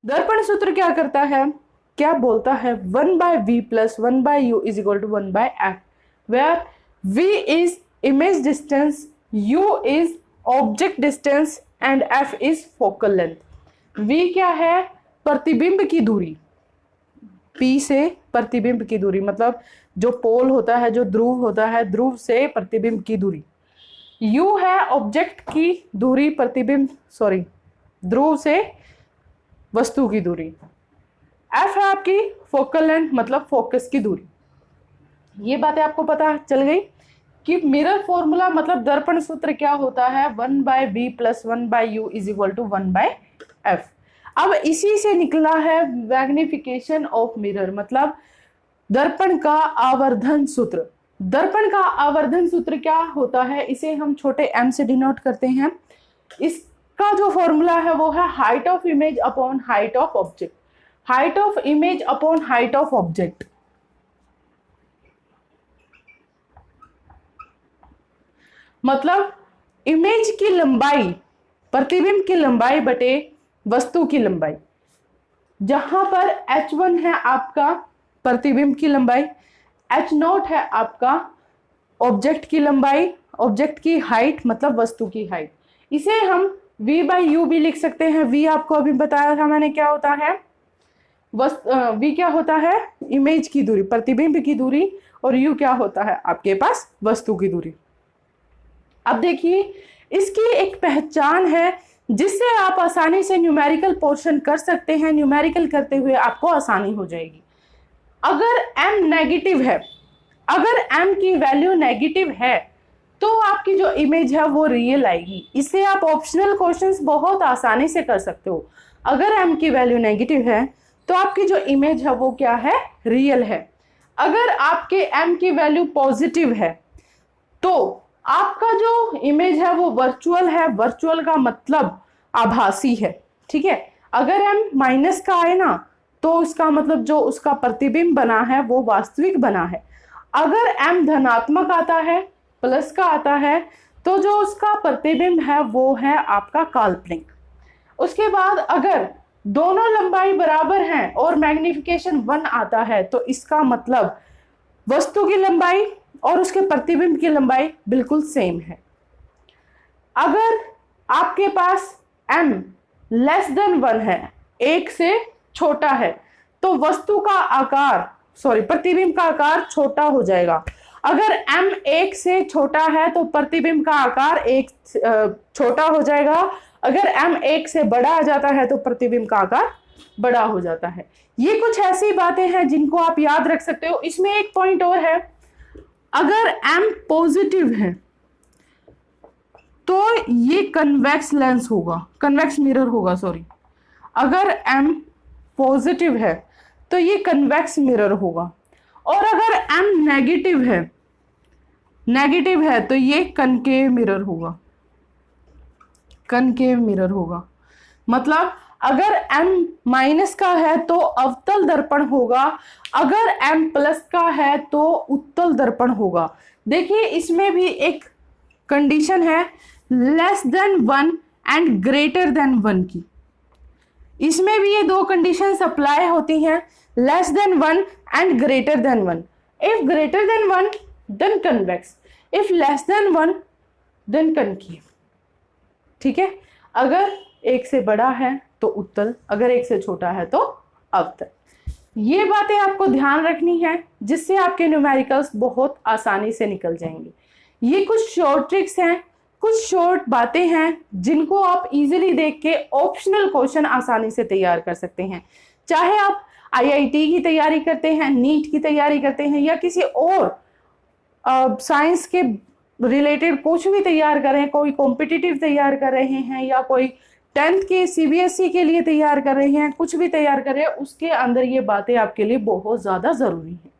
दर्पण सूत्र क्या करता है, क्या बोलता है, 1/v प्लस 1/u is equal to 1/f, where v is image distance, u is object distance and f is focal length. v क्या है, प्रतिबिंब की दूरी, p से प्रतिबिंब की दूरी, मतलब जो पोल होता है, जो ध्रुव होता है, ध्रुव से प्रतिबिंब की दूरी। u है ऑब्जेक्ट की दूरी, प्रतिबिंब ध्रुव से वस्तु की दूरी। f है आपकी फोकल लेंथ, मतलब फोकस की दूरी। ये बातें आपको पता चल गई कि मिरर फॉर्मूला मतलब दर्पण सूत्र क्या होता है, 1/v प्लस 1/u is equal to 1/f। अब इसी से निकला है मैग्निफिकेशन ऑफ मिरर, मतलब दर्पण का आवर्धन सूत्र। दर्पण का आवर्धन सूत्र क्या होता है, इसे हम छोटे m से डिनोट करते हैं। इसका जो फॉर्मूला है वो है height of image upon height of object, height of image upon height of object. मतलब इमेज की लंबाई, प्रतिबिंब की लंबाई बटे वस्तु की लंबाई। जहां पर h1 है आपका प्रतिबिंब की लंबाई, h0 है आपका ऑब्जेक्ट की लंबाई, ऑब्जेक्ट की हाइट मतलब वस्तु की हाइट। इसे हम v/u भी लिख सकते हैं। v आपको अभी बताया था मैंने क्या होता है, v क्या होता है, इमेज की दूरी, प्रतिबिंब की दूरी, और u क्या होता है आपके पास वस्तु की दूरी। अब देखिए इसकी एक पहचान है जिससे आप आसानी से न्यूमेरिकल पोर्शन कर सकते हैं। न्यूमेरिकल करते हुए आपको आसानी हो जाएगी। अगर m नेगेटिव है, अगर m की वैल्यू नेगेटिव है तो आपकी जो इमेज है वो रियल आएगी। इससे आप ऑप्शनल क्वेश्चंस बहुत आसानी से कर सकते हो। अगर m की वैल्यू नेगेटिव है तो आपकी जो इमेज है वो क्या है, रियल है। अगर आपके m की वैल्यू पॉजिटिव है तो आपका जो इमेज है वो वर्चुअल है। वर्चुअल का मतलब आभासी है, ठीक है। अगर m माइनस का आए ना तो इसका मतलब जो उसका प्रतिबिंब बना है वो वास्तविक बना है। अगर m धनात्मक आता है, प्लस का आता है, तो जो उसका प्रतिबिंब है वो है आपका काल्पनिक। उसके बाद अगर दोनों लंबाई बराबर हैं और मैग्निफिकेशन 1 आता है तो इसका मतलब वस्तु की लंबाई और उसके प्रतिबिंब की लंबाई बिल्कुल सेम है। अगर आपके पास m लेस देन 1 है, 1 से छोटा है, तो वस्तु का आकार प्रतिबिंब का आकार छोटा हो जाएगा। अगर m 1 से छोटा है तो प्रतिबिंब का आकार 1 छोटा हो जाएगा। अगर m 1 से बड़ा आ जाता है तो प्रतिबिंब का आकार बड़ा हो जाता है। ये कुछ ऐसी बातें हैं जिनको आप याद रख सकते हो। इसमें एक पॉइंट और है, अगर m पॉजिटिव है तो ये कन्वेक्स लेंस होगा, कन्वेक्स मिरर होगा, अगर m पॉजिटिव है तो ये कन्वेक्स मिरर होगा। और अगर m नेगेटिव है तो ये कनकेव मिरर होगा, कनकेव मिरर होगा। मतलब अगर m माइनस का है तो अवतल दर्पण होगा, अगर m प्लस का है तो उत्तल दर्पण होगा। देखिए इसमें भी एक कंडीशन है, less than 1 and greater than 1 की। इसमें भी ये दो कंडीशन अप्लाई होती हैं, less than 1 and greater than 1। If greater than 1 then convex, if less than 1 then concave, ठीक है। अगर 1 से बड़ा है तो उत्तल, अगर 1 से छोटा है तो अवतल। ये बातें आपको ध्यान रखनी है जिससे आपके न्यूमेरिकल्स बहुत आसानी से निकल जाएंगे। ये कुछ शॉर्ट ट्रिक्स हैं, कुछ शॉर्ट बातें हैं जिनको आप इजीली देख के ऑप्शनल क्वेश्चन आसानी से तैयार कर सकते हैं। चाहे आप आईआईटी की तैयारी करते हैं, नीट की तैयारी करते हैं, या किसी और साइंस के रिलेटेड कुछ भी तैयार कर रहे हैं, कोई कॉम्पिटिटिव तैयार कर रहे हैं, या कोई 10th के सीबीएसई के लिए तैयार कर रहे हैं, कुछ भी तैयार कर रहे हैं, उसके अंदर ये बातें आपके लिए बहुत ज़्यादा ज़रूरी है।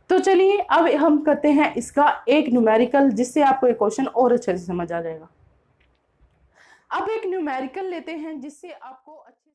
तो चलिए अब हम करते हैं इसका एक न्यूमेरिकल जिससे आपको एक क्वेश्चन और अच्छे से समझ आ जाएगा। अब एक न्यूमेरिकल लेते हैं जिससे आपको अच्छे